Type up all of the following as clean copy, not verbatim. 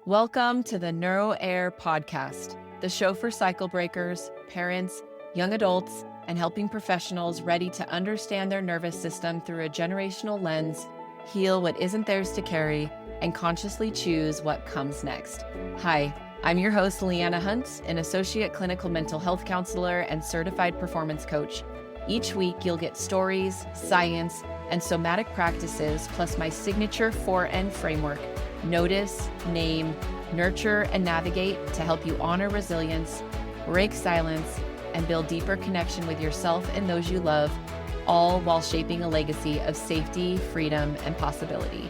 Welcome to the Neuro Air Podcast, the show for cycle breakers, parents, young adults, and helping professionals ready to understand their nervous system through a generational lens, heal what isn't theirs to carry, and consciously choose what comes next. Hi, I'm your host, Leanna Hunt, an associate clinical mental health counselor and certified performance coach. Each week, you'll get stories, science, and somatic practices, plus my signature 4N framework: notice, name, nurture, and navigate, to help you honor resilience, break silence, and build deeper connection with yourself and those you love, all while shaping a legacy of safety, freedom, and possibility.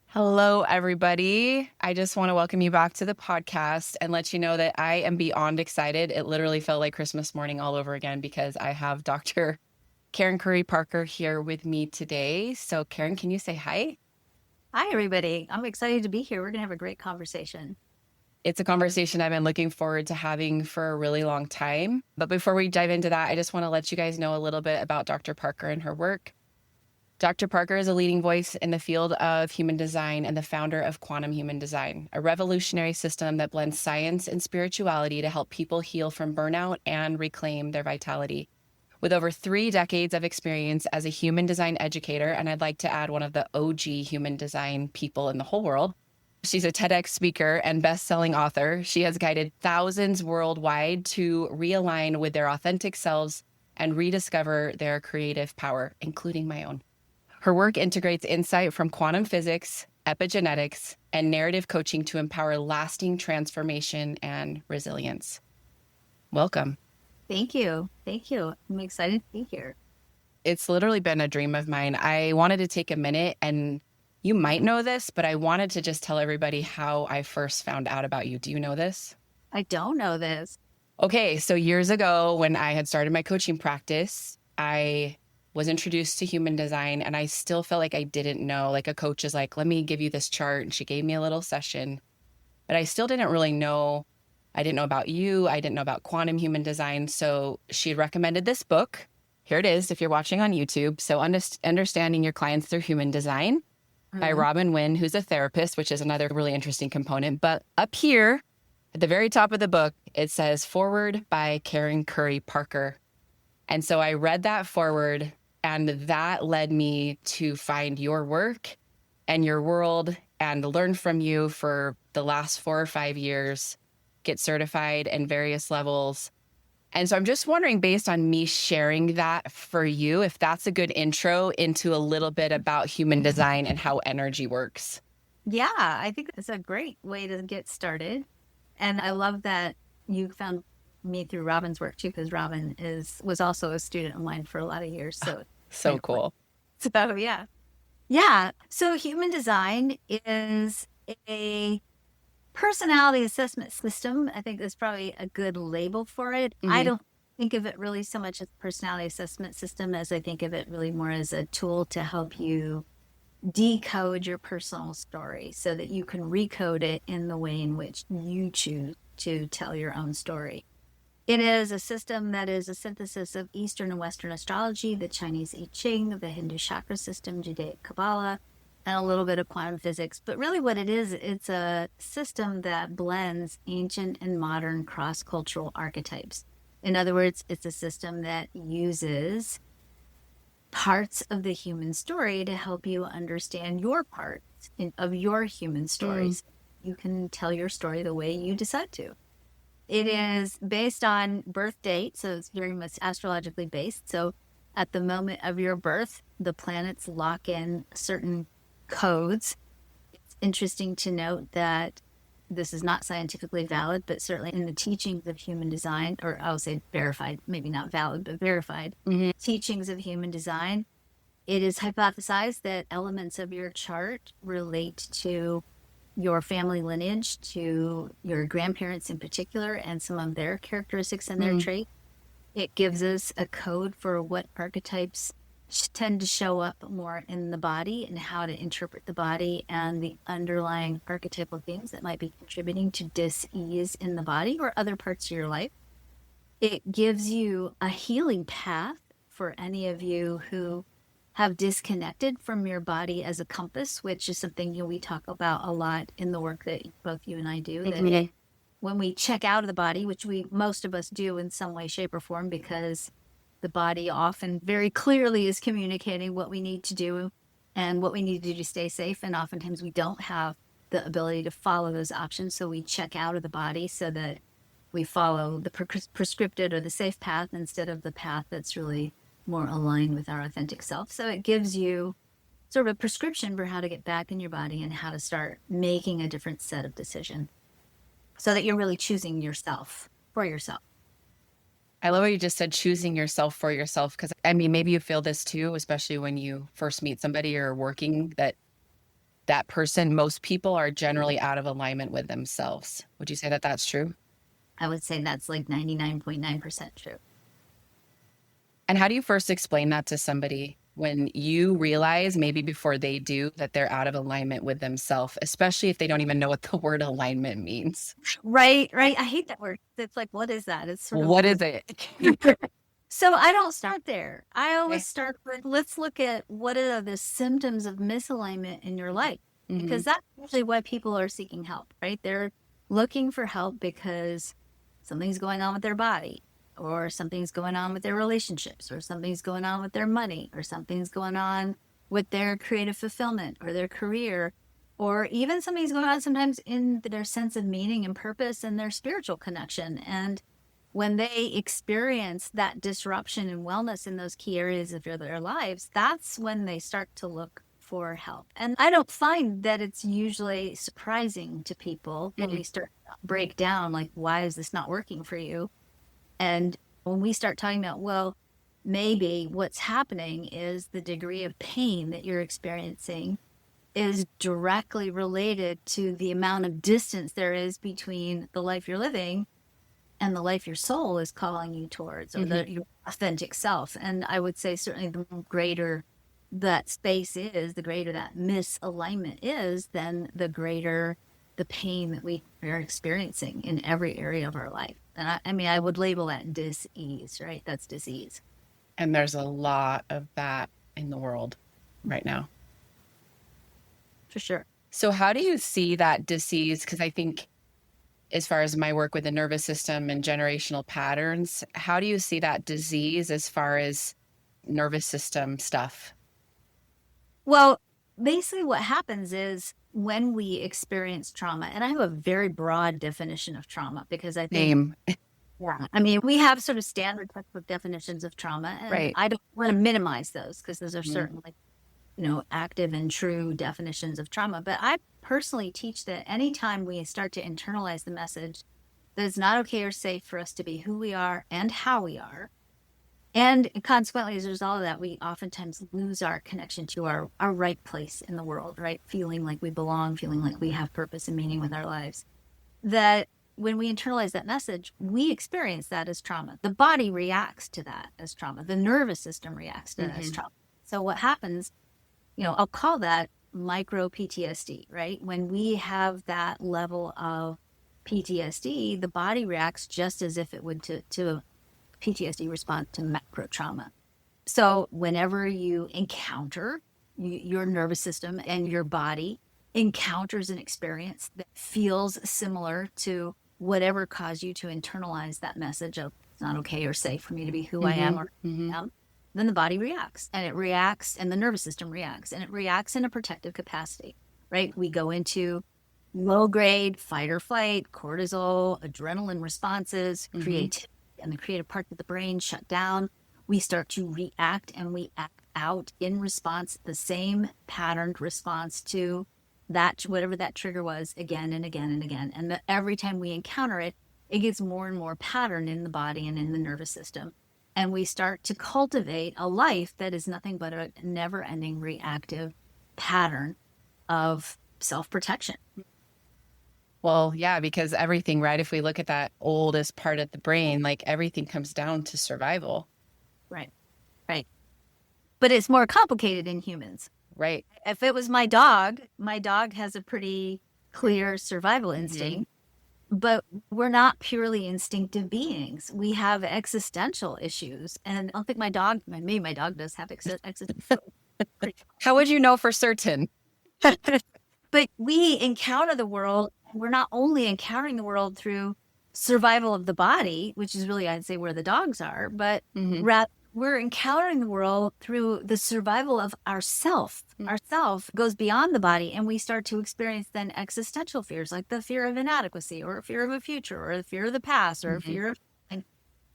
Hello, everybody. I just want to welcome you back to the podcast and let you know that I am beyond excited. It literally felt like Christmas morning all over again because I have Dr. Karen Curry-Parker here with me today. So Karen, can you say hi? Hi, everybody. I'm excited to be here. We're going to have a great conversation. It's a conversation I've been looking forward to having for a really long time. But before we dive into that, I just want to let you guys know a little bit about Dr. Parker and her work. Dr. Parker is a leading voice in the field of human design and the founder of Quantum Human Design, a revolutionary system that blends science and spirituality to help people heal from burnout and reclaim their vitality. With over 3 decades of experience as a human design educator, and I'd like to add one of the OG human design people in the whole world, she's a TEDx speaker and best-selling author. She has guided thousands worldwide to realign with their authentic selves and rediscover their creative power, including my own. Her work integrates insight from quantum physics, epigenetics, and narrative coaching to empower lasting transformation and resilience. Welcome. Thank you. Thank you. I'm excited to be here. It's literally been a dream of mine. I wanted to take a minute, and you might know this, but I wanted to just tell everybody how I first found out about you. Do you know this? I don't know this. Okay, so years ago when I had started my coaching practice, I was introduced to human design, and I still felt like I didn't know. Like, a coach is like, let me give you this chart, and she gave me a little session, but I still didn't really know. I didn't know about you. I didn't know about quantum human design. So she recommended this book. Here it is if you're watching on YouTube. So Understanding Your Clients Through Human Design by Robin Wynn, who's a therapist, which is another really interesting component. But up here at the very top of the book, it says Forward by Karen Curry-Parker. And so I read that forward, and that led me to find your work and your world and learn from you for the last 4 or 5 years, get certified in various levels. And so I'm just wondering, based on me sharing that for you, if that's a good intro into a little bit about human design and how energy works. Yeah, I think it's a great way to get started. And I love that you found me through Robin's work too, because Robin was also a student of mine for a lot of years. So Cool. So yeah. Yeah. So human design is a personality assessment system. I think that's probably a good label for it. Mm-hmm. I don't think of it really so much as a personality assessment system as I think of it really more as a tool to help you decode your personal story so that you can recode it in the way in which you choose to tell your own story. It is a system that is a synthesis of Eastern and Western astrology, the Chinese I Ching, the Hindu chakra system, Judaic Kabbalah, and a little bit of quantum physics. But really what it is, it's a system that blends ancient and modern cross-cultural archetypes. In other words, it's a system that uses parts of the human story to help you understand your parts of your human stories. You can tell your story the way you decide to. It is based on birth date, so it's very much astrologically based. So at the moment of your birth, the planets lock in certain codes. It's interesting to note that this is not scientifically valid, but certainly in the teachings of human design, or I'll say verified, maybe not valid, but verified teachings of human design, it is hypothesized that elements of your chart relate to your family lineage, to your grandparents in particular, and some of their characteristics and their traits. It gives us a code for what archetypes tend to show up more in the body and how to interpret the body and the underlying archetypal themes that might be contributing to dis-ease in the body or other parts of your life. It gives you a healing path for any of you who have disconnected from your body as a compass, which is something we talk about a lot in the work that both you and I do. That when we check out of the body, which most of us do in some way, shape, or form, because the body often very clearly is communicating what we need to do and what we need to do to stay safe. And oftentimes we don't have the ability to follow those options. So we check out of the body so that we follow the prescripted or the safe path instead of the path that's really more aligned with our authentic self. So it gives you sort of a prescription for how to get back in your body and how to start making a different set of decisions so that you're really choosing yourself for yourself. I love what you just said, choosing yourself for yourself. Because I mean, maybe you feel this too, especially when you first meet somebody or working, that person, most people are generally out of alignment with themselves. Would you say that that's true? I would say that's like 99.9% true. And how do you first explain that to somebody when you realize, maybe before they do, that they're out of alignment with themselves, especially if they don't even know what the word alignment means? Right, right. I hate that word. It's like, what is that? It's sort of What is it? So I don't start there. I Okay. always start with, let's look at what are the symptoms of misalignment in your life, Mhm. because that's usually why people are seeking help, right? They're looking for help because something's going on with their body, or something's going on with their relationships, or something's going on with their money, or something's going on with their creative fulfillment or their career, or even something's going on sometimes in their sense of meaning and purpose and their spiritual connection. And when they experience that disruption and wellness in those key areas of their lives, that's when they start to look for help. And I don't find that it's usually surprising to people when we start to break down, like, why is this not working for you? And when we start talking about, well, maybe what's happening is the degree of pain that you're experiencing is directly related to the amount of distance there is between the life you're living and the life your soul is calling you towards, or your authentic self. And I would say certainly the greater that space is, the greater that misalignment is, then the greater the pain that we are experiencing in every area of our life. And I mean, I would label that dis-ease, right? That's disease. And there's a lot of that in the world right now. For sure. So how do you see that disease? Because I think as far as my work with the nervous system and generational patterns, how do you see that disease as far as nervous system stuff? Well, basically what happens is when we experience trauma, and I have a very broad definition of trauma because I think, Name. yeah, I mean, we have sort of standard textbook definitions of trauma, and Right. I don't want to minimize those because those are Mhm. certainly, active and true definitions of trauma. But I personally teach that anytime we start to internalize the message that it's not okay or safe for us to be who we are and how we are, and consequently, as a result of that, we oftentimes lose our connection to our right place in the world, right? Feeling like we belong, feeling like we have purpose and meaning with our lives. That when we internalize that message, we experience that as trauma. The body reacts to that as trauma. The nervous system reacts to that as trauma. So what happens, I'll call that micro PTSD, right? When we have that level of PTSD, the body reacts just as if it would to a PTSD response to macro trauma. So whenever you encounter your nervous system and your body encounters an experience that feels similar to whatever caused you to internalize that message of it's not okay or safe for me to be who I am or am, then the body reacts, and it reacts, and the nervous system reacts, and it reacts in a protective capacity, right? We go into low grade fight or flight, cortisol, adrenaline responses, creativity, and the creative parts of the brain shut down. We start to react, and we act out in response, the same patterned response to that, whatever that trigger was, again and again and again. And every time we encounter it, it gets more and more patterned in the body and in the nervous system. And we start to cultivate a life that is nothing but a never ending reactive pattern of self protection. Well, yeah, because everything, right? If we look at that oldest part of the brain, like everything comes down to survival. Right. Right. But it's more complicated in humans. Right. If it was my dog has a pretty clear survival instinct, but we're not purely instinctive beings. We have existential issues. And I don't think maybe my dog does have existential. How would you know for certain? But we encounter the world. We're not only encountering the world through survival of the body, which is really, I'd say, where the dogs are, but Hmm. we're encountering the world through the survival of ourself. Ourself goes beyond the body, and we start to experience then existential fears, like the fear of inadequacy, or a fear of a future, or the fear of the past, or a Hmm. fear of.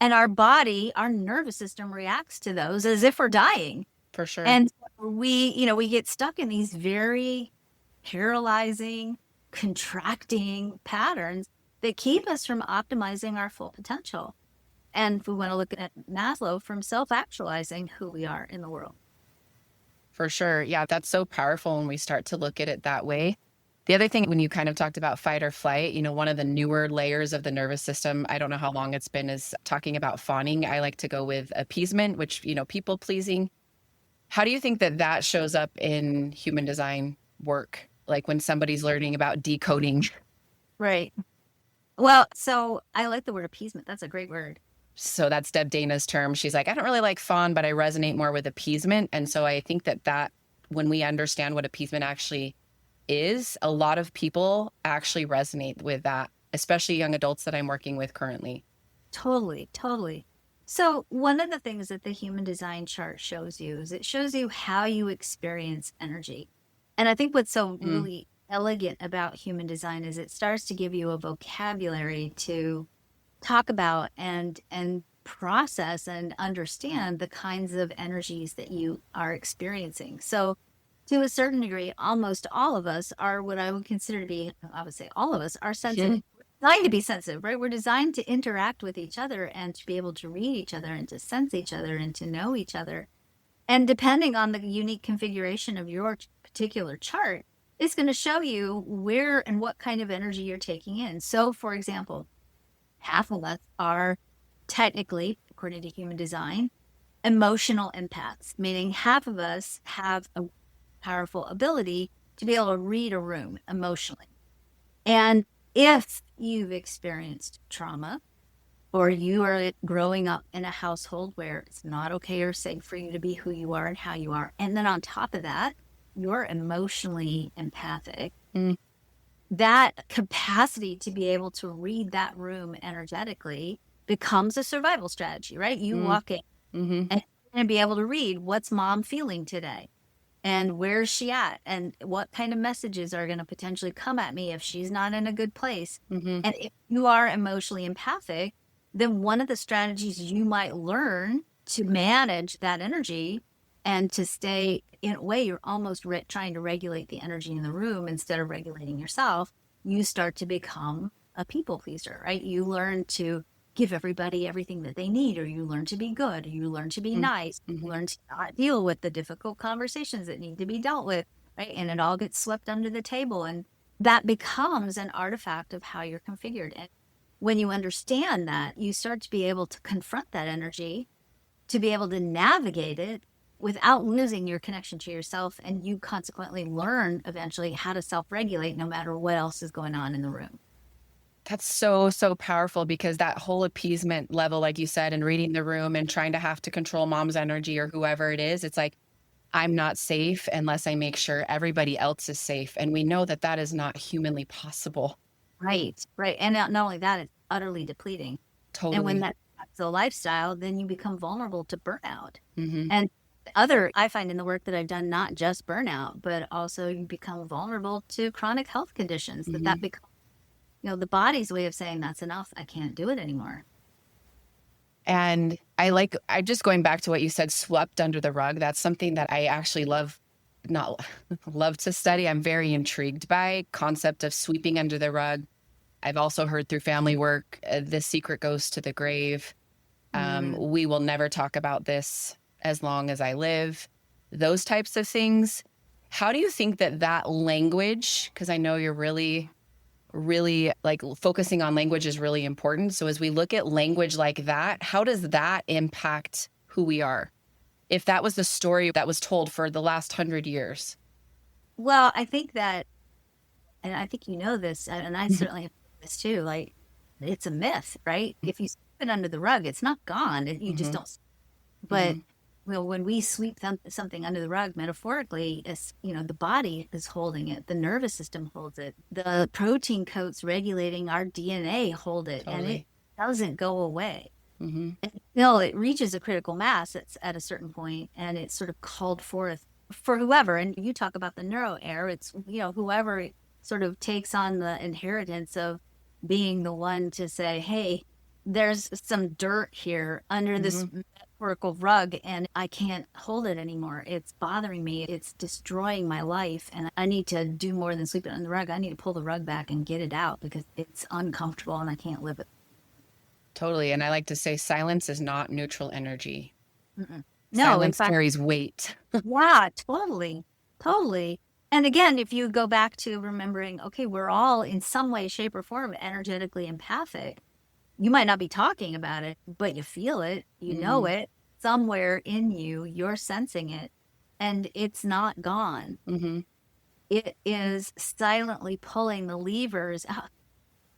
And our body, our nervous system reacts to those as if we're dying. For sure. And we get stuck in these very paralyzing, contracting patterns that keep us from optimizing our full potential. And if we want to look at Maslow, from self actualizing who we are in the world. For sure. Yeah, that's so powerful when we start to look at it that way. The other thing, when you kind of talked about fight or flight, one of the newer layers of the nervous system, I don't know how long it's been, is talking about fawning. I like to go with appeasement, which, people pleasing. How do you think that that shows up in human design work? Like when somebody's learning about decoding. Right. Well, so I like the word appeasement. That's a great word. So that's Deb Dana's term. She's like, I don't really like fawn, but I resonate more with appeasement. And so I think that when we understand what appeasement actually is, a lot of people actually resonate with that, especially young adults that I'm working with currently. Totally, totally. So, one of the things that the human design chart shows you is it shows you how you experience energy. And I think what's so Mm, really elegant about human design is it starts to give you a vocabulary to talk about and process and understand the kinds of energies that you are experiencing. So, to a certain degree, almost all of us are what I would consider to be, I would say all of us are sensitive. mm, We're designed to be sensitive, right? We're designed to interact with each other and to be able to read each other and to sense each other and to know each other. And depending on the unique configuration of your particular chart, it's going to show you where and what kind of energy you're taking in. So, for example, half of us are technically, according to human design, emotional empaths, meaning half of us have a powerful ability to be able to read a room emotionally. And if you've experienced trauma or you are growing up in a household where it's not okay or safe for you to be who you are and how you are, and then on top of that, you're emotionally empathic, mm, that capacity to be able to read that room energetically becomes a survival strategy, right? You mm, walk in mm-hmm, and be able to read, what's mom feeling today? And where's she at? And what kind of messages are going to potentially come at me if she's not in a good place? mm-hmm, And if you are emotionally empathic, then one of the strategies you might learn to manage that energy and to stay in a way, you're almost trying to regulate the energy in the room instead of regulating yourself. You start to become a people pleaser, right? You learn to give everybody everything that they need, or you learn to be good, or you learn to be nice, you mm-hmm. learn to not deal with the difficult conversations that need to be dealt with, right? And it all gets swept under the table. And that becomes an artifact of how you're configured. And when you understand that, you start to be able to confront that energy, to be able to navigate it without losing your connection to yourself. And you consequently learn eventually how to self regulate no matter what else is going on in the room. That's so, so powerful because that whole appeasement level, like you said, and reading the room and trying to have to control mom's energy or whoever it is, it's like, I'm not safe unless I make sure everybody else is safe. And we know that that is not humanly possible. Right, right. And not only that, it's utterly depleting. And when Totally. that's a lifestyle, then you become vulnerable to burnout. Hmm. And I find in the work that I've done, not just burnout, but also you become vulnerable to chronic health conditions that Hmm. becomes, the body's way of saying that's enough. I can't do it anymore. And I just going back to what you said, swept under the rug. That's something that I actually not love to study. I'm very intrigued by concept of sweeping under the rug. I've also heard through family work, the secret goes to the grave. Mm. We will never talk about this as long as I live. Those types of things. How do you think that language, because I know you're really, really like focusing on language is really important. So as we look at language like that, how does that impact who we are? If that was the story that was told for the last 100 years. Well, I think that, and I think you know this, and I Mhm, certainly have this too. Like, it's a myth, right? If you sweep it under the rug, it's not gone. You just mhm, don't. But mhm, Well, when we sweep something under the rug, metaphorically, the body is holding it, the nervous system holds it, the protein coats regulating our DNA hold it, and it Totally. doesn't go away. Hmm. Until it reaches a critical mass, it's at a certain point, and it's sort of called forth for whoever. And you talk about the neuro air, it's, whoever sort of takes on the inheritance of being the one to say, hey, there's some dirt here under this Hmm. metaphorical rug, and I can't hold it anymore. It's bothering me. It's destroying my life. And I need to do more than sweep it on the rug. I need to pull the rug back and get it out because it's uncomfortable and I can't live it. Totally. And I like to say silence is not neutral energy. Mm-mm. No, in Silence fact, carries weight. yeah, totally. Totally. And again, if you go back to remembering, okay, we're all in some way, shape, or form energetically empathic. You might not be talking about it, but you feel it, you know Hmm. it somewhere in you, you're sensing it, and it's not gone. Hmm. It is silently pulling the levers.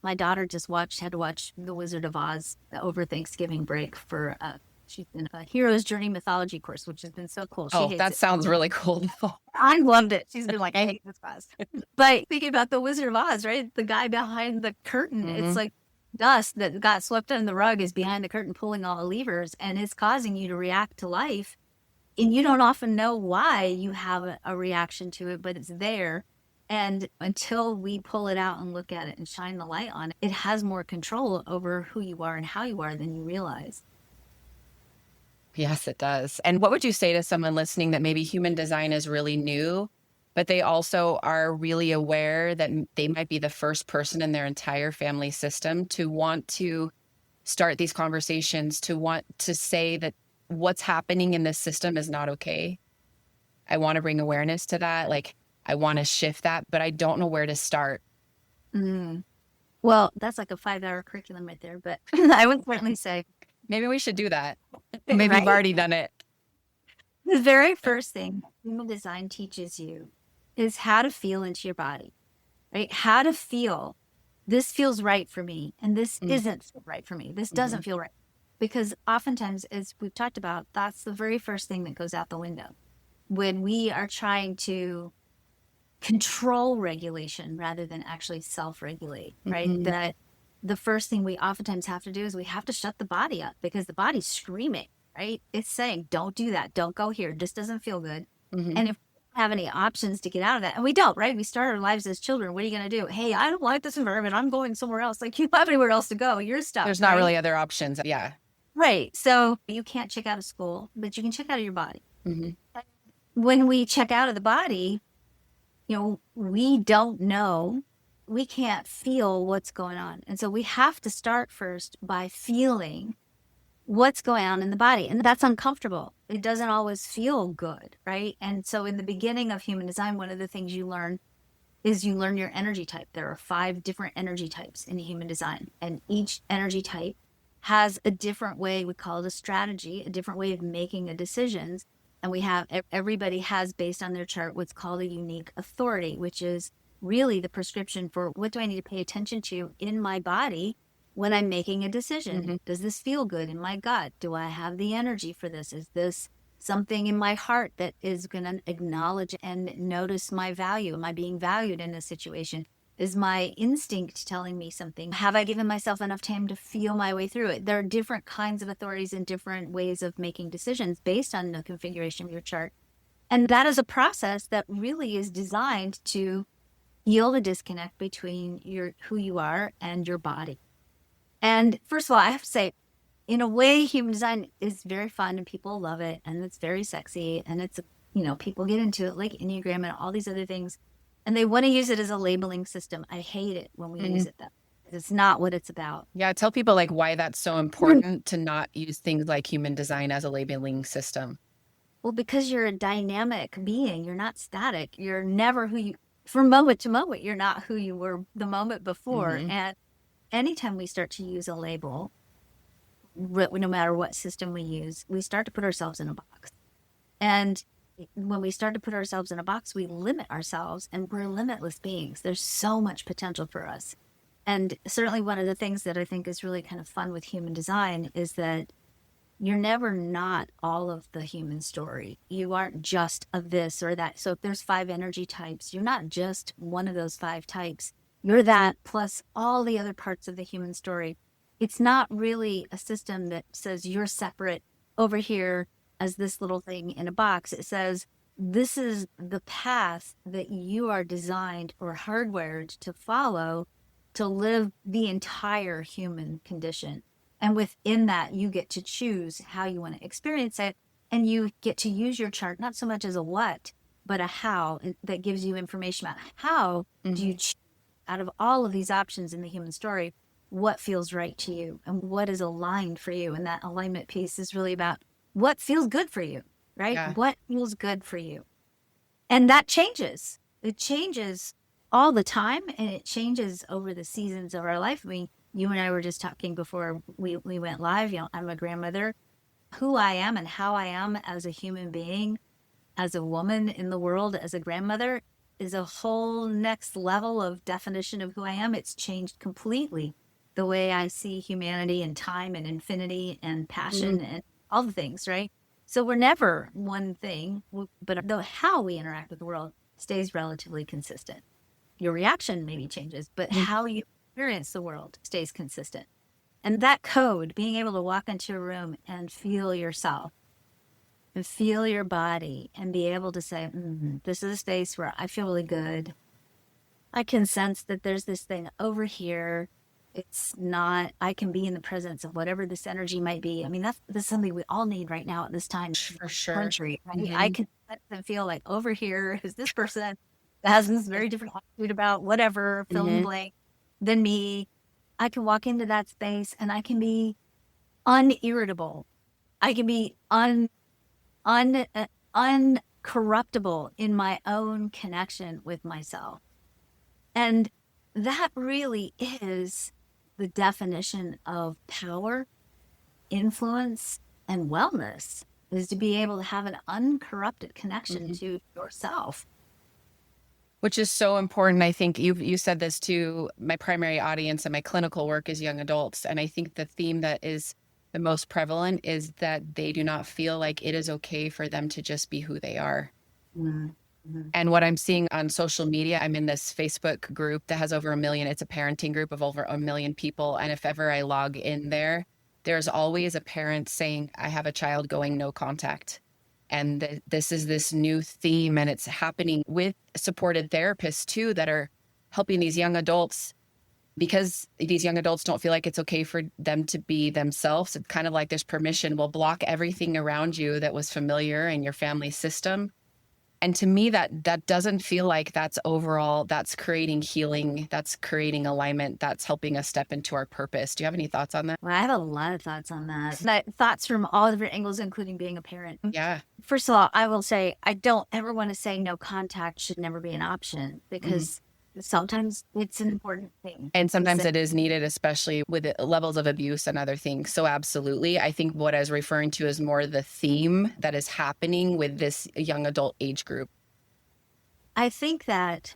My daughter just had to watch The Wizard of Oz over Thanksgiving break for she's in a hero's journey mythology course, which has been so cool. She Oh, hates that it. sounds really cool. I loved it. She's been like, I hate this class. But thinking about The Wizard of Oz, right? The guy behind the curtain, it's Hmm. like dust that got swept under the rug is behind the curtain pulling all the levers, and it's causing you to react to life. And you don't often know why you have a reaction to it, but it's there. And until we pull it out and look at it and shine the light on it, it has more control over who you are and how you are than you realize. Yes, it does. And what would you say to someone listening that maybe human design is really new, but they also are really aware that they might be the first person in their entire family system to want to start these conversations, to want to say that what's happening in this system is not okay? I want to bring awareness to that. Like, I want to shift that, but I don't know where to start. Mm. Well, that's like a 5-hour curriculum right there, but I would certainly say, Maybe we should do that. Maybe you've right? already done it. The very first thing human design teaches you is how to feel into your body, right? How to feel this feels right for me and this isn't right for me. This Mm-hmm. doesn't feel right. Because oftentimes, as we've talked about, that's the very first thing that goes out the window when we are trying to control regulation rather than actually self regulate, right? Mm-hmm. That the first thing we oftentimes have to do is we have to shut the body up because the body's screaming, right? It's saying, don't do that. Don't go here. This doesn't feel good. Mm-hmm. And if we don't have any options to get out of that, and we don't, right? We start our lives as children. What are you going to do? Hey, I don't like this environment. I'm going somewhere else. Like you don't have anywhere else to go. You're stuck, There's not right? really other options. Yeah. Right. So you can't check out of school, but you can check out of your body. Mm-hmm. When we check out of the body, we don't know, we can't feel what's going on. And so we have to start first by feeling what's going on in the body. And that's uncomfortable. It doesn't always feel good, right? And so in the beginning of human design, one of the things you learn is you learn your energy type. There are 5 different energy types in human design, and each energy type has a different way, we call it a strategy, a different way of making a decisions. And everybody has, based on their chart, what's called a unique authority, which is really the prescription for what do I need to pay attention to in my body when I'm making a decision. Mm-hmm. Does this feel good in my gut? Do I have the energy for this? Is this something in my heart that is going to acknowledge and notice my value? Am I being valued in this situation? Is my instinct telling me something? Have I given myself enough time to feel my way through it? There are different kinds of authorities and different ways of making decisions based on the configuration of your chart. And that is a process that really is designed to heal the disconnect between who you are and your body. And first of all, I have to say, in a way, human design is very fun and people love it and it's very sexy and it's, people get into it like Enneagram and all these other things and they want to use it as a labeling system. I hate it when we Mm-hmm. use it that way. It's not what it's about. Yeah. Tell people like why that's so important to not use things like human design as a labeling system. Well, because you're a dynamic being, you're not static. You're never from moment to moment, you're not who you were the moment before. Mm-hmm. And anytime we start to use a label, no matter what system we use, we start to put ourselves in a box. And when we start to put ourselves in a box, we limit ourselves and we're limitless beings. There's so much potential for us. And certainly one of the things that I think is really kind of fun with human design is that you're never not all of the human story. You aren't just a this or that. So if there's 5 energy types, you're not just one of those 5 types. You're that plus all the other parts of the human story. It's not really a system that says you're separate over here as this little thing in a box. It says this is the path that you are designed or hardwired to follow to live the entire human condition. And within that, you get to choose how you want to experience it. And you get to use your chart, not so much as a what, but a how that gives you information about how do you Mhm. choose out of all of these options in the human story, what feels right to you and what is aligned for you. And that alignment piece is really about what feels good for you, right? Yeah. What feels good for you. And that changes. It changes all the time and it changes over the seasons of our life. I mean, you and I were just talking before we went live. You know, I'm a grandmother. Who I am and how I am as a human being, as a woman in the world, as a grandmother, is a whole next level of definition of who I am. It's changed completely the way I see humanity and time and infinity and Mhm. passion and all the things, right? So we're never one thing, but the how we interact with the world stays relatively consistent. Your reaction maybe changes, but Mhm. how you experience the world stays consistent. And that code, being able to walk into a room and feel yourself and feel your body and be able to say, this is a space where I feel really good. I can sense that there's this thing over here. It's not, I can be in the presence of whatever this energy might be. I mean, that's something we all need right now at this time in For the sure. country, right? I Mhm. can sense and feel like over here is this person that has this very different attitude about whatever, fill in the Mhm. blank, than me. I can walk into that space and I can be unirritable. I can be un uncorruptible in my own connection with myself. And that really is the definition of power, influence, and wellness is to be able to have an uncorrupted connection Mhm. to yourself. Which is so important. I think you said this too. My primary audience and my clinical work is young adults, and I think the theme that is the most prevalent is that they do not feel like it is okay for them to just be who they are. Mhm. Mhm. And what I'm seeing on social media, I'm in this Facebook group that has over a million. It's a parenting group of over a million people. And if ever I log in there, there's always a parent saying, I have a child going no contact. And this is this new theme, and it's happening with supported therapists too that are helping these young adults because these young adults don't feel like it's okay for them to be themselves. It's kind of like there's permission. We'll block everything around you that was familiar in your family system, and to me, that doesn't feel like that's overall that's creating healing, that's creating alignment, that's helping us step into our purpose. Do you have any thoughts on that? Well, I have a lot of thoughts on that. Thoughts from all different angles, including being a parent. Yeah. First of all, I will say I don't ever want to say no contact should never be an option Mhm. because sometimes it's an important thing And to sometimes say. it is needed, especially with levels of abuse and other things. So absolutely. I think what I was referring to is more the theme that is happening with this young adult age group. I think that,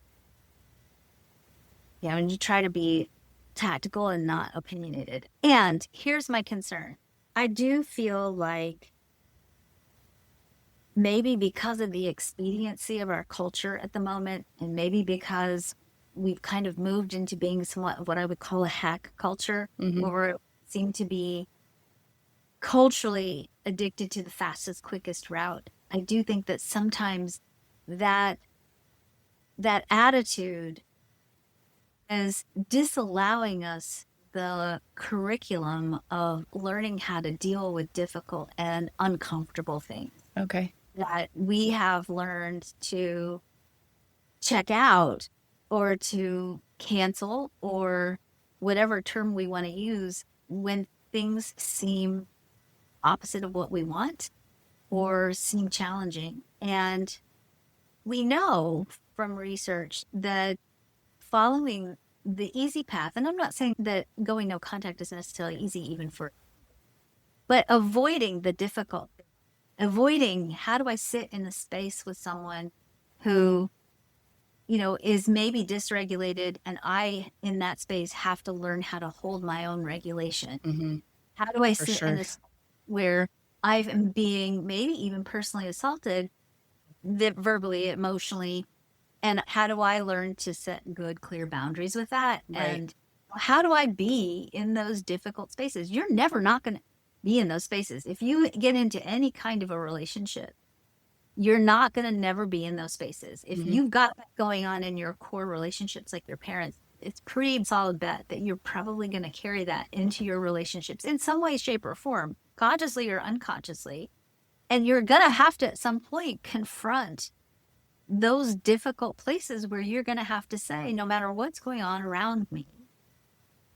yeah, when you try to be tactical and not opinionated. And here's my concern. I do feel like maybe because of the expediency of our culture at the moment, and maybe because we've kind of moved into being somewhat of what I would call a hack culture, Mhm. where we seem to be culturally addicted to the fastest, quickest route. I do think that sometimes that that attitude is disallowing us the curriculum of learning how to deal with difficult and uncomfortable things Okay. that we have learned to check out or to cancel or whatever term we want to use when things seem opposite of what we want Mhm. or seem challenging. And we know from research that following the easy path, and I'm not saying that going no contact is necessarily easy even for, but avoiding the difficult, avoiding how do I sit in a space with someone who, is maybe dysregulated and I in that space have to learn how to hold my own regulation. Mhm. How do I For sit in sure. this? where I am being maybe even personally assaulted, verbally, emotionally. And how do I learn to set good, clear boundaries with that? Right. And how do I be in those difficult spaces? You're never not going to be in those spaces. If you get into any kind of a relationship, you're not going to never be in those spaces. If Hmm. you've got that going on in your core relationships, like your parents, it's pretty solid bet that you're probably going to carry that into your relationships in some way, shape, or form, consciously or unconsciously. And you're going to have to at some point confront those difficult places where you're going to have to say, no matter what's going on around me,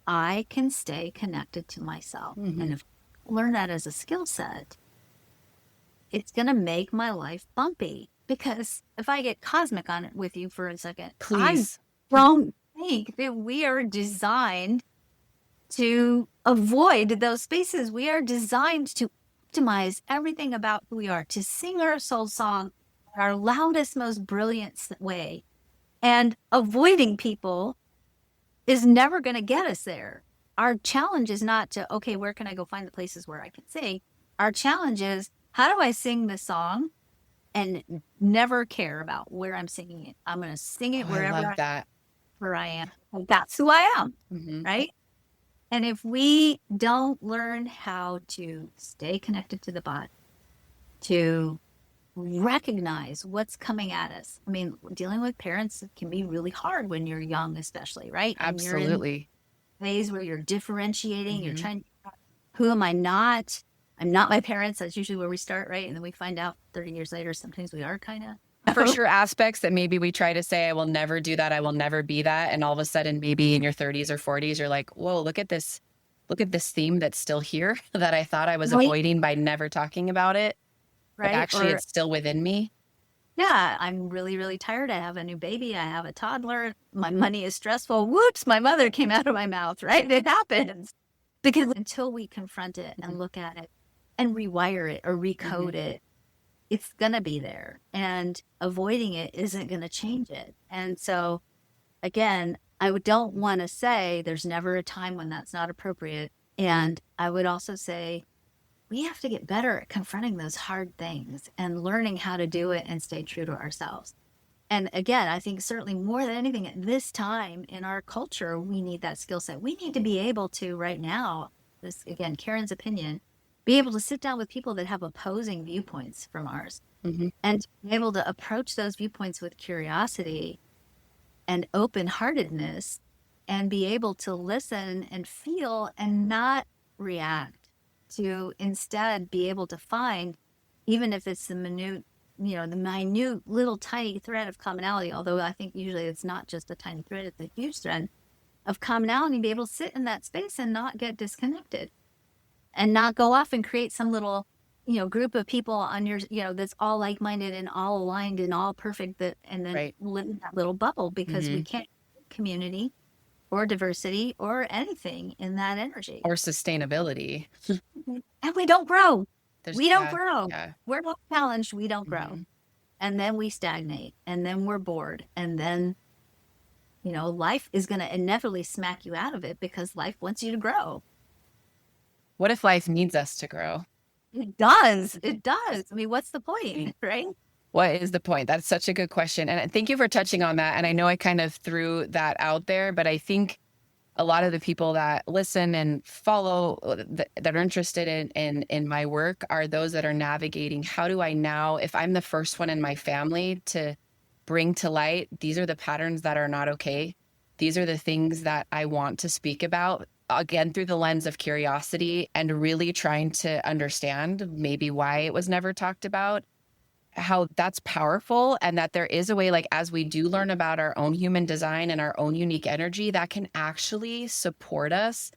I can stay connected to myself. Hmm. And if I learn that as a skill set, it's going to make my life bumpy. Because if I get cosmic on it with you for a second, I Please. don't think that we are designed to avoid those spaces. We are designed to optimize everything about who we are, to sing our soul song in our loudest, most brilliant way. And avoiding people is never going to get us there. Our challenge is not to, okay, where can I go find the places where I can sing? Our challenge is, how do I sing the song and never care about where I'm singing it? I'm going to sing Oh, it I love wherever that. I am. That's who I am, Hmm. right? And if we don't learn how to stay connected to the body, to recognize what's coming at us. I mean, dealing with parents can be really hard when you're young, especially, right? And you're in Absolutely. phase where you're differentiating, you're Hmm. trying, who am I not? I'm not my parents. That's usually where we start, right? And then we find out 30 years later, sometimes we are kind For of. sure, aspects that maybe we try to say, I will never do that. I will never be that. And all of a sudden, maybe in your 30s or 40s, you're like, whoa, look at this. Look at this theme that's still here that I thought I was Right. avoiding by never talking about it. But Right. actually, Or, it's still within me. yeah, I'm really, really tired. I have a new baby. I have a toddler. My money is stressful. Whoops, my mother came out of my mouth, right? It happens. Because until we confront it Mhm. and look at it and rewire it or Mhm. recode it, it's going to be there. And avoiding it isn't going to change it. And so, again, don't want to say there's never a time when that's not appropriate. And I would also say we have to get better at confronting those hard things and learning how to do it and stay true to ourselves. And again, I think certainly more than anything at this time in our culture, we need that skill set. We need to be able to, right now, this again, Karen's opinion, be able to sit down with people that have opposing viewpoints from ours Mhm. and to be able to approach those viewpoints with curiosity and open heartedness and be able to listen and feel and not react, to instead be able to find, even if it's the minute, the minute little tiny thread of commonality, although I think usually it's not just a tiny thread, it's a huge thread of commonality, be able to sit in that space and not get disconnected and not go off and create some little, group of people on your, that's all like-minded and all aligned and all perfect, that, and then Right. live in that little bubble, because we Mhm. can't community or diversity or anything in that energy. Or sustainability. Mhm. And we don't grow. There's We don't yeah, grow. yeah. We're not challenged. We don't grow. Mhm. And then we stagnate and then we're bored. And then, life is going to inevitably smack you out of it because life wants you to grow. What if life needs us to grow? It does. It does. I mean, what's the point, right? What is the point? That's such a good question. And thank you for touching on that. And I know I kind of threw that out there, but I think a lot of the people that listen and follow that are interested in my work are those that are navigating, how do I now, if I'm the first one in my family to bring to light, these are the patterns that are not okay. These are the things that I want to speak about, again through the lens of curiosity and really trying to understand maybe why it was never talked about, how that's powerful, and that there is a way, like as we do learn about our own human design and our own unique energy, that can actually support us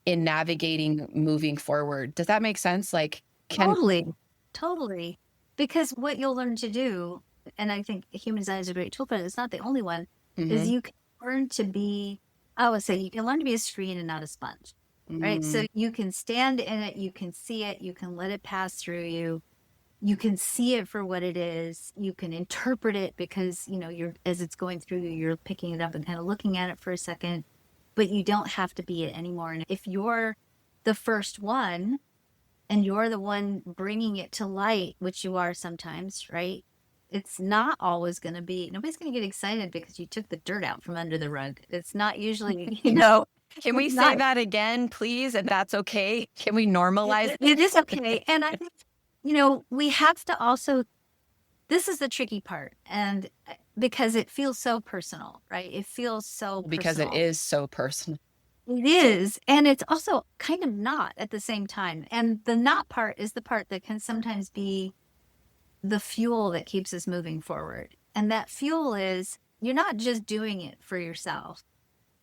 in navigating moving forward. Does that make sense? Like, can Totally. Totally. Because what you'll learn to do, and I think human design is a great tool, but it's not the only one, is Mhm. you can learn to be, I would say, you can learn to be a screen and not a sponge, right? So Mm. you can stand in it, you can see it, you can let it pass through you. You can see it for what it is. You can interpret it because, you're, as it's going through you, you're picking it up and kind of looking at it for a second, but you don't have to be it anymore. And if you're the first one, and you're the one bringing it to light, which you are sometimes, right? It's not always going to be, nobody's going to get excited because you took the dirt out from under the rug. It's not usually, Can we it's say not, that again, please? And that's okay. Can we normalize? it is okay. And I think, we have to also, this is the tricky part. And because it feels so personal, right? It feels so Because it personal. is so personal. It is. And it's also kind of not at the same time. And the not part is the part that can sometimes be the fuel that keeps us moving forward. And that fuel is you're not just doing it for yourself.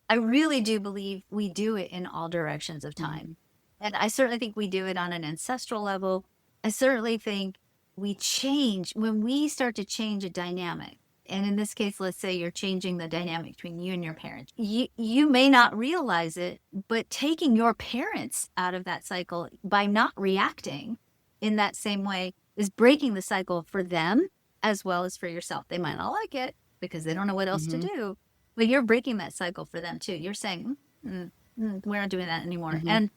I really do believe we do it in all directions of time. And I certainly think we do it on an ancestral level. I certainly think we change when we start to change a dynamic. And in this case, let's say you're changing the dynamic between you and your parents. You may not realize it, but taking your parents out of that cycle by not reacting in that same way is breaking the cycle for them as well as for yourself. They might not like it because they don't know what else to do, but you're breaking that cycle for them too. You're saying, we're not doing that anymore. And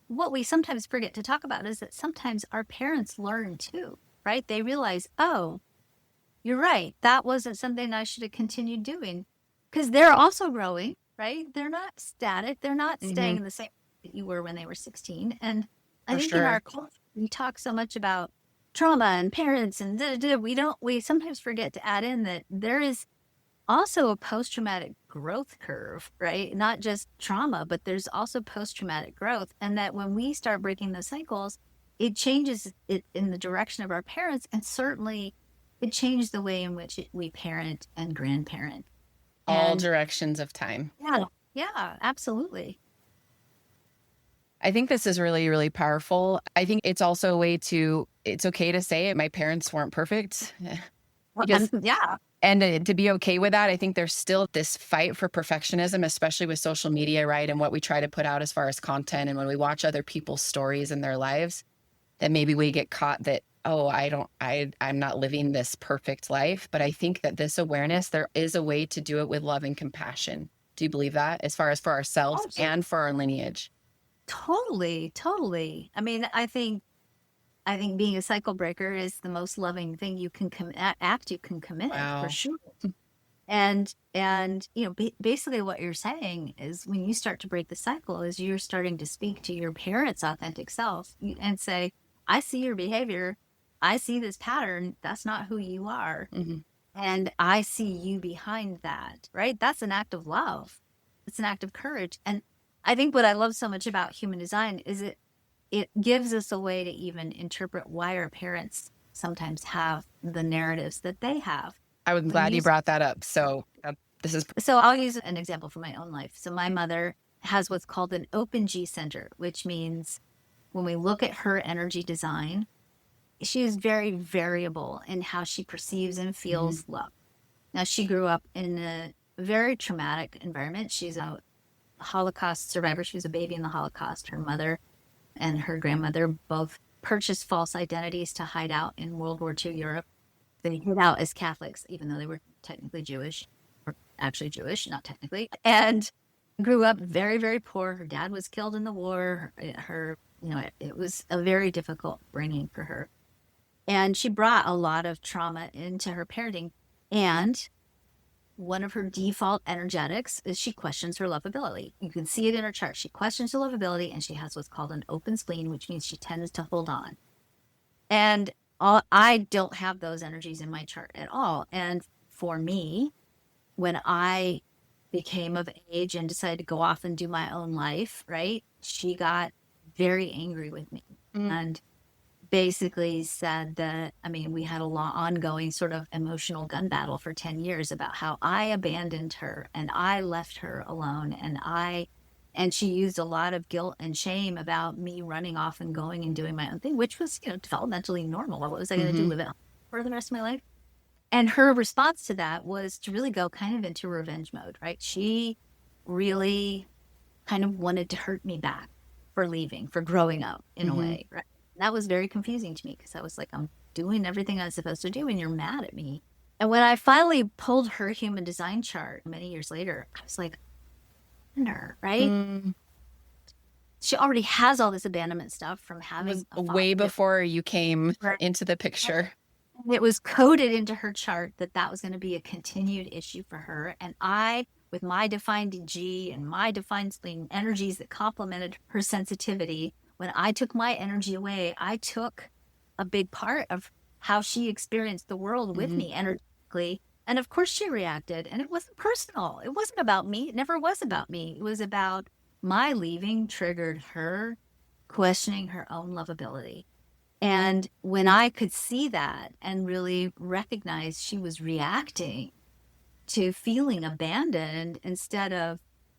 what we sometimes forget to talk about is that sometimes our parents learn too, right? They realize, oh, you're right. That wasn't something I should have continued doing because they're also growing, right? They're not static. They're not staying in the same that you were when they were 16. And I For think in our sure. culture, we talk so much about trauma and parents and we sometimes forget to add in that there is also a post-traumatic growth curve, right? Not just trauma, but there's also post-traumatic growth. And that when we start breaking those cycles, it changes it in the direction of our parents. And certainly it changed the way in which we parent and grandparent. All And directions of time. yeah, absolutely. I think this is really, really powerful. I think it's also a way it's okay to say it. My parents weren't perfect. Because, Yeah. and to be okay with that, I think there's still this fight for perfectionism, especially with social media, right? And what we try to put out as far as content. And when we watch other people's stories in their lives, that maybe we get caught that, oh, I'm not living this perfect life. But I think that this awareness, there is a way to do it with love and compassion. Do you believe that as far as for ourselves and for our lineage? Totally, totally. I mean, I think being a cycle breaker is the most loving thing you can act you can commit for Wow. sure. And basically what you're saying is when you start to break the cycle is you're starting to speak to your parents' authentic self and say, I see your behavior. I see this pattern. That's not who you are. Mhm. And I see you behind that, right? That's an act of love. It's an act of courage. And I think what I love so much about human design is it gives us a way to even interpret why our parents sometimes have the narratives that they have. I was When glad you you brought that up. So this is So I'll use an example from my own life. So my mother has what's called an open G center, which means when we look at her energy design, she is very variable in how she perceives and feels love. Now, she grew up in a very traumatic environment. She's a Holocaust survivor. She was a baby in the Holocaust. Her mother and her grandmother both purchased false identities to hide out in World War II Europe. They hid out as Catholics, even though they were technically Jewish, or actually Jewish, not technically, and grew up very, very poor. Her dad was killed in the war. It was a very difficult bringing for her. And she brought a lot of trauma into her parenting. And one of her default energetics is she questions her lovability. You can see it in her chart. She questions her lovability and she has what's called an open spleen, which means she tends to hold on. And I don't have those energies in my chart at all. And for me, when I became of age and decided to go off and do my own life, right? She got very angry with me and basically said that, I mean, we had a long ongoing sort of emotional gun battle for 10 years about how I abandoned her and I left her alone and she used a lot of guilt and shame about me running off and going and doing my own thing, which was, developmentally normal. What was I going to do? Live it for the rest of my life? And her response to that was to really go kind of into revenge mode, right? She really kind of wanted to hurt me back for leaving, for growing up in a way, right? That was very confusing to me because I was like, I'm doing everything I was supposed to do and you're mad at me. And when I finally pulled her human design chart many years later, I was like, wonder, right? she already has all this abandonment stuff from It was having a father way that before you came right. into the picture. It was coded into her chart that that was going to be a continued issue for her. And I, with my defined G and my defined spleen energies that complemented her sensitivity, when I took my energy away, I took a big part of how she experienced the world with Hmm. me energetically. And of course, she reacted. And it wasn't personal. It wasn't about me. It never was about me. It was about my leaving triggered her questioning her own lovability. And when I could see that and really recognize she was reacting to feeling abandoned instead of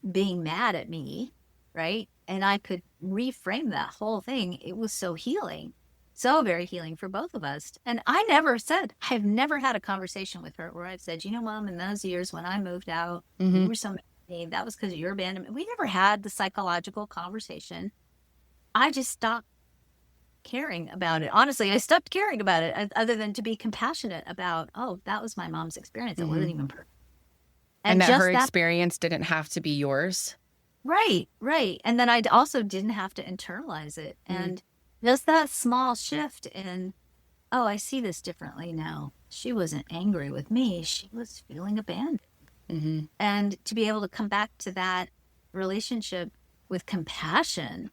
being mad at me, right? And I could reframe that whole thing, it was so healing, so very healing for both of us. And I've never had a conversation with her where I've said, you know, Mom, in those years when I moved out, you Hmm. were so mad at me, that was because of your abandonment. We never had the psychological conversation. I just stopped caring about it. Honestly, I stopped caring about it other than to be compassionate about, oh, that was my mom's experience. It Hmm. wasn't even perfect. And And that her just that, experience didn't have to be yours. right, right. And then I also didn't have to internalize it. Mm-hmm. And just that small shift in, oh, I see this differently now. She wasn't angry with me. She was feeling abandoned. Mm-hmm. And to be able to come back to that relationship with compassion.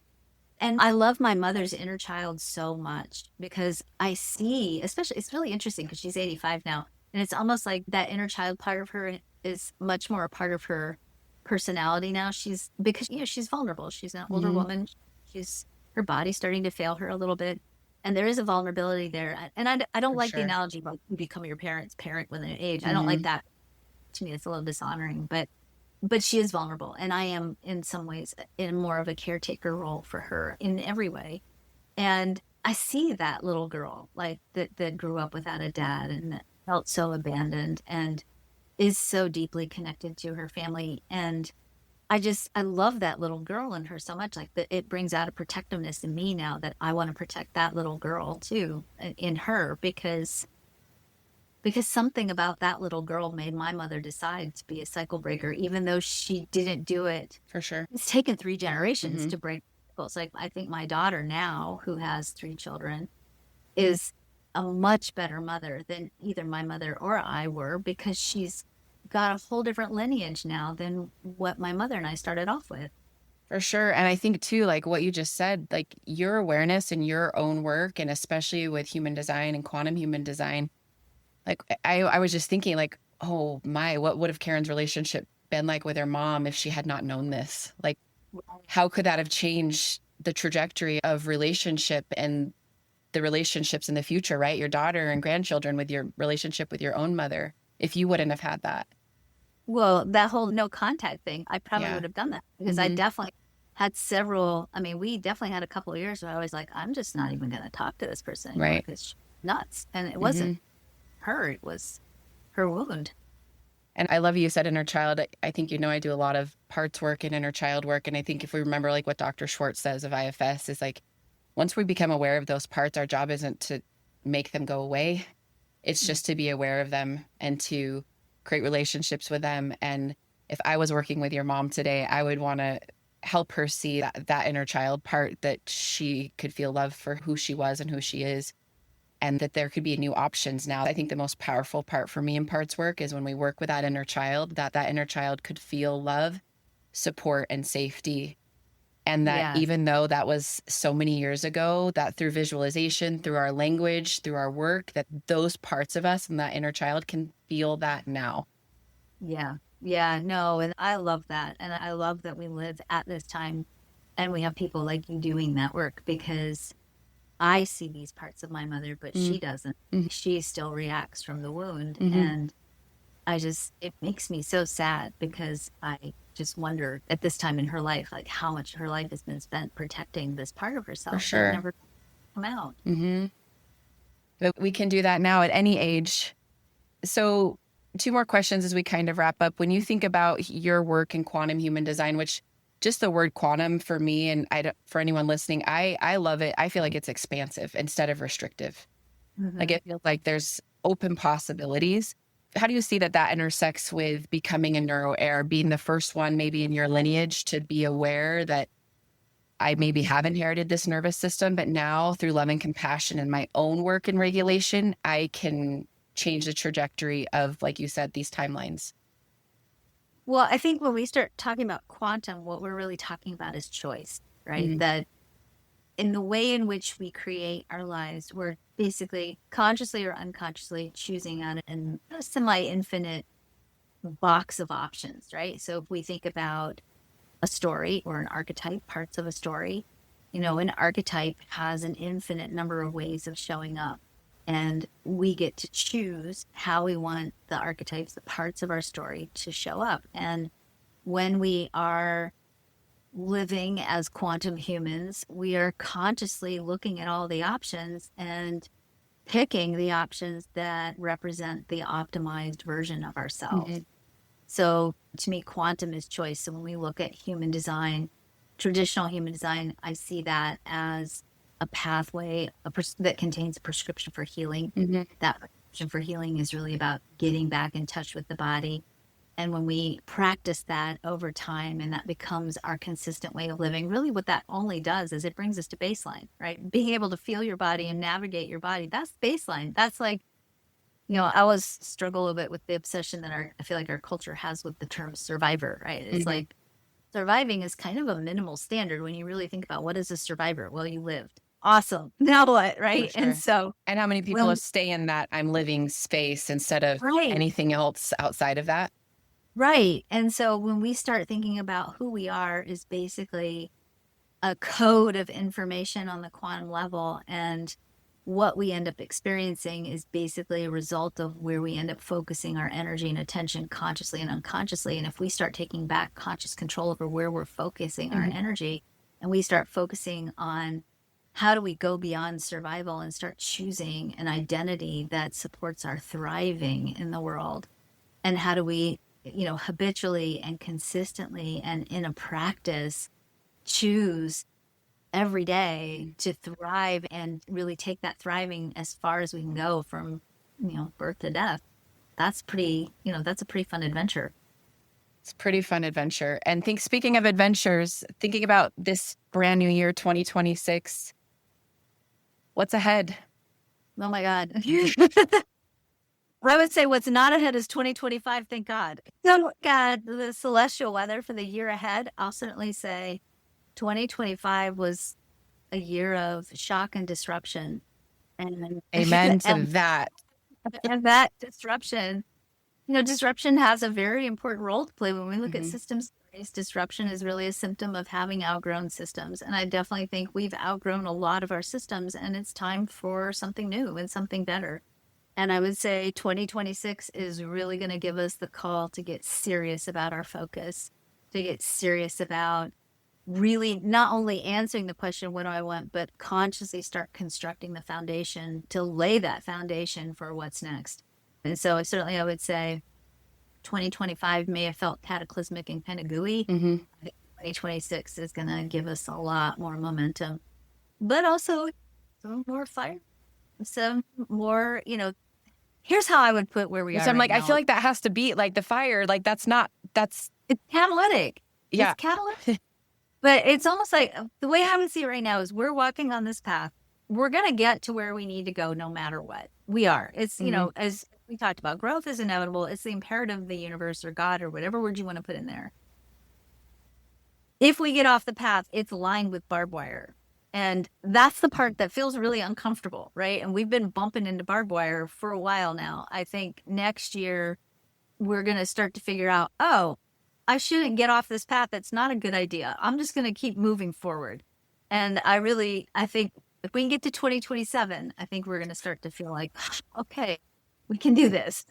And I love my mother's inner child so much because I see, especially, it's really interesting because she's 85 now. And it's almost like that inner child part of her is much more a part of her personality now. Because, she's vulnerable. She's an older Hmm. woman. Her body's starting to fail her a little bit. And there is a vulnerability there. And I don't For like the sure. analogy about you become your parents' parent when they're age. I don't like Hmm. that. To me, it's a little dishonoring, but she is vulnerable, and I am in some ways in more of a caretaker role for her in every way. And I see that little girl like that grew up without a dad and that felt so abandoned and is so deeply connected to her family. And I love that little girl in her so much. Like that, it brings out a protectiveness in me now that I want to protect that little girl too in her because something about that little girl made my mother decide to be a cycle breaker, even though she didn't do it. For sure. It's taken 3 generations Hmm. to break cycles. Like I think my daughter now, who has 3 children, is a much better mother than either my mother or I were because she's got a whole different lineage now than what my mother and I started off with. For sure. And I think too, like what you just said, like your awareness in your own work, and especially with human design and quantum human design, like I was just thinking, like, oh my, what would have Karen's relationship been like with her mom if she had not known this? Like, how could that have changed the trajectory of relationship and the relationships in the future, right? Your daughter and grandchildren with your relationship with your own mother, if you wouldn't have had that. Well, that whole no contact thing, I probably Yeah. would have done that because I Hmm. definitely had several. I mean, we definitely had a couple of years where I was like, I'm just not even going to talk to this person anymore Right. because she's nuts. And it wasn't Hmm. her, it was her wound. And I love you said inner child. I think, I do a lot of parts work and inner child work. And I think if we remember like what Dr. Schwartz says of IFS is like, once we become aware of those parts, our job isn't to make them go away. It's just to be aware of them and to create relationships with them. And if I was working with your mom today, I would want to help her see that inner child part, that she could feel love for who she was and who she is, and that there could be new options now. I think the most powerful part for me in parts work is when we work with that inner child, that inner child could feel love, support, and safety. And that Yes. even though that was so many years ago, that through visualization, through our language, through our work, that those parts of us and that inner child can feel that now. Yeah. Yeah. No. And I love that. And I love that we live at this time and we have people like you doing that work because I see these parts of my mother, but Mm-hmm. she doesn't. She still reacts from the wound. Mm-hmm. And it makes me so sad because I just wonder at this time in her life, like how much her life has been spent protecting this part of For herself that sure. never come out. Mm-hmm. But we can do that now at any age. So, two more questions as we kind of wrap up. When you think about your work in quantum human design, which just the word quantum for me, and I don't, for anyone listening, I love it. I feel like it's expansive instead of restrictive. Like Hmm. it feels like there's open possibilities. How do you see that intersects with becoming a neuro heir, being the first one maybe in your lineage to be aware that I maybe have inherited this nervous system, but now through love and compassion and my own work and regulation, I can change the trajectory of, like you said, these timelines. Well, I think when we start talking about quantum, what we're really talking about is choice, right? Mhm. That in the way in which we create our lives, we're basically consciously or unconsciously choosing out a semi-infinite box of options, right? So if we think about a story or an archetype, parts of a story, an archetype has an infinite number of ways of showing up. And we get to choose how we want the archetypes, the parts of our story to show up. And when we are living as quantum humans, we are consciously looking at all the options and picking the options that represent the optimized version of ourselves. Mhm. So to me, quantum is choice. So when we look at human design, traditional human design, I see that as a pathway that contains a prescription for healing. Mhm. That prescription for healing is really about getting back in touch with the body. And when we practice that over time and that becomes our consistent way of living, really what that only does is it brings us to baseline, right? Being able to feel your body and navigate your body, that's baseline. That's like, I always struggle a little bit with the obsession that I feel like our culture has with the term survivor, right? It's Mhm. like surviving is kind of a minimal standard when you really think about what is a survivor? Well, you lived. Awesome. Now what, For right? And sure. so And how many people when stay in that I'm living space instead of right, anything else outside of that? right. And so when we start thinking about who we are is basically a code of information on the quantum level, and what we end up experiencing is basically a result of where we end up focusing our energy and attention consciously and unconsciously. And if we start taking back conscious control over where we're focusing our Mhm. energy, and we start focusing on how do we go beyond survival and start choosing an identity that supports our thriving in the world, and how do we habitually and consistently and in a practice choose every day to thrive and really take that thriving as far as we can go from, birth to death. That's a pretty fun adventure. It's a pretty fun adventure. And speaking of adventures, thinking about this brand new year, 2026, what's ahead? Oh my God. I would say what's not ahead is 2025. Thank God. So, God, the celestial weather for the year ahead, I'll certainly say 2025 was a year of shock and disruption. And, Amen to and, that. and that disruption has a very important role to play when we look at Mhm. systems theories. Disruption is really a symptom of having outgrown systems. And I definitely think we've outgrown a lot of our systems, and it's time for something new and something better. And I would say 2026 is really going to give us the call to get serious about our focus, to get serious about really not only answering the question, what do I want, but consciously start constructing the foundation to lay that foundation for what's next. And so I would say 2025 may have felt cataclysmic and kind of gooey. Mhm. I think 2026 is going to give us a lot more momentum, but also some more fire, some more, here's how I would put where we Which are I'm right like, I feel now. like that has to be like the fire. Like that's not, that's, It's catalytic. It's yeah. catalytic. But it's almost like the way I would see it right now is we're walking on this path. We're going to get to where we need to go no matter what. We are. It's, Mhm. as we talked about, growth is inevitable. It's the imperative of the universe or God or whatever word you want to put in there. If we get off the path, it's lined with barbed wire. And that's the part that feels really uncomfortable, right? And we've been bumping into barbed wire for a while now. I think next year we're going to start to figure out, oh, I shouldn't get off this path. That's not a good idea. I'm just going to keep moving forward. And I think if we can get to 2027, I think we're going to start to feel like, okay, we can do this.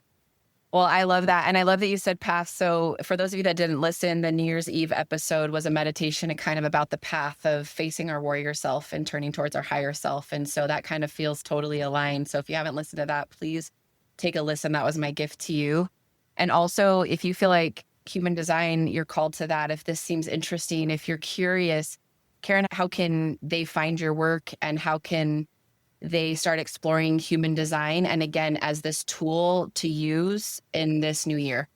Well, I love that. And I love that you said path. So, for those of you that didn't listen, the New Year's Eve episode was a meditation and kind of about the path of facing our warrior self and turning towards our higher self. And so that kind of feels totally aligned. So, if you haven't listened to that, please take a listen. That was my gift to you. And also, if you feel like human design, you're called to that. If this seems interesting, if you're curious, Karen, how can they find your work and how can they start exploring human design and again as this tool to use in this new year?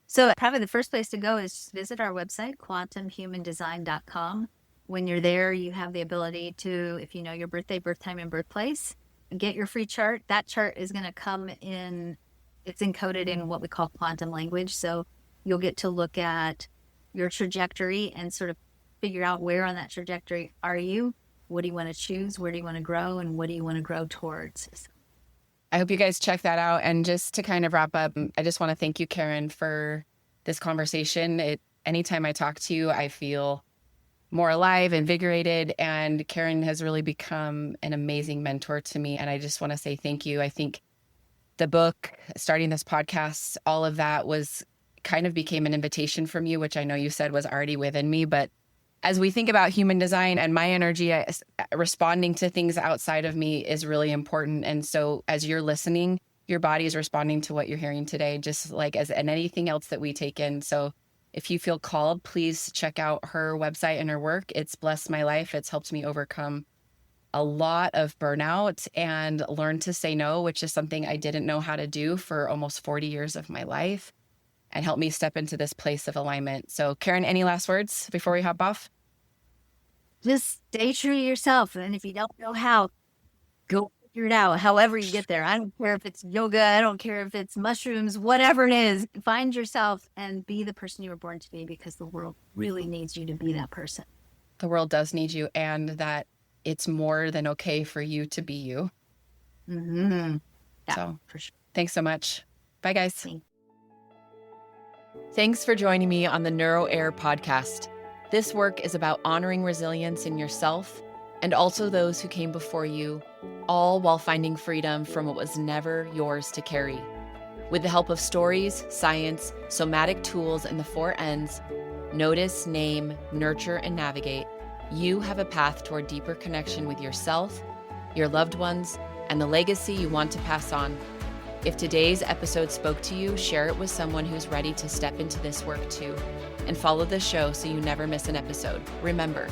So, probably the first place to go is visit our website, quantumhumandesign.com. When you're there, you have the ability to, if you know your birthday, birth time, and birthplace, get your free chart. That chart is going to come in, it's encoded in what we call quantum language. So you'll get to look at your trajectory and sort of figure out where on that trajectory are you, what do you want to choose, where do you want to grow, and what do you want to grow towards. I hope you guys check that out. And just to kind of wrap up, I just want to thank you, Karen, for this conversation. Anytime I talk to you, I feel more alive, invigorated, and Karen has really become an amazing mentor to me. And I just want to say thank you. I think the book, starting this podcast, all of that was kind of became an invitation from you, which I know you said was already within me. But as we think about human design and my energy, responding to things outside of me is really important. And so as you're listening, your body is responding to what you're hearing today, just like and anything else that we take in. So if you feel called, please check out her website and her work. It's blessed my life. It's helped me overcome a lot of burnout and learn to say no, which is something I didn't know how to do for almost 40 years of my life, and help me step into this place of alignment. So Karen, any last words before we hop off? Just stay true to yourself. And if you don't know how, go figure it out. However you get there. I don't care if it's yoga. I don't care if it's mushrooms, whatever it is. Find yourself and be the person you were born to be, because the world really needs you to be that person. The world does need you, and that it's more than okay for you to be you. Mm-hmm. Yeah, so for sure. Thanks so much. Bye, guys. Thanks for joining me on the Neuro Air podcast. This work is about honoring resilience in yourself and also those who came before you, all while finding freedom from what was never yours to carry. With the help of stories, science, somatic tools, and the 4 Ns, notice, name, nurture, and navigate, you have a path toward deeper connection with yourself, your loved ones, and the legacy you want to pass on. If today's episode spoke to you, share it with someone who's ready to step into this work too. And follow the show so you never miss an episode. Remember,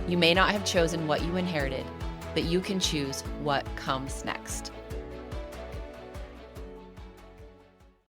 you may not have chosen what you inherited, but you can choose what comes next.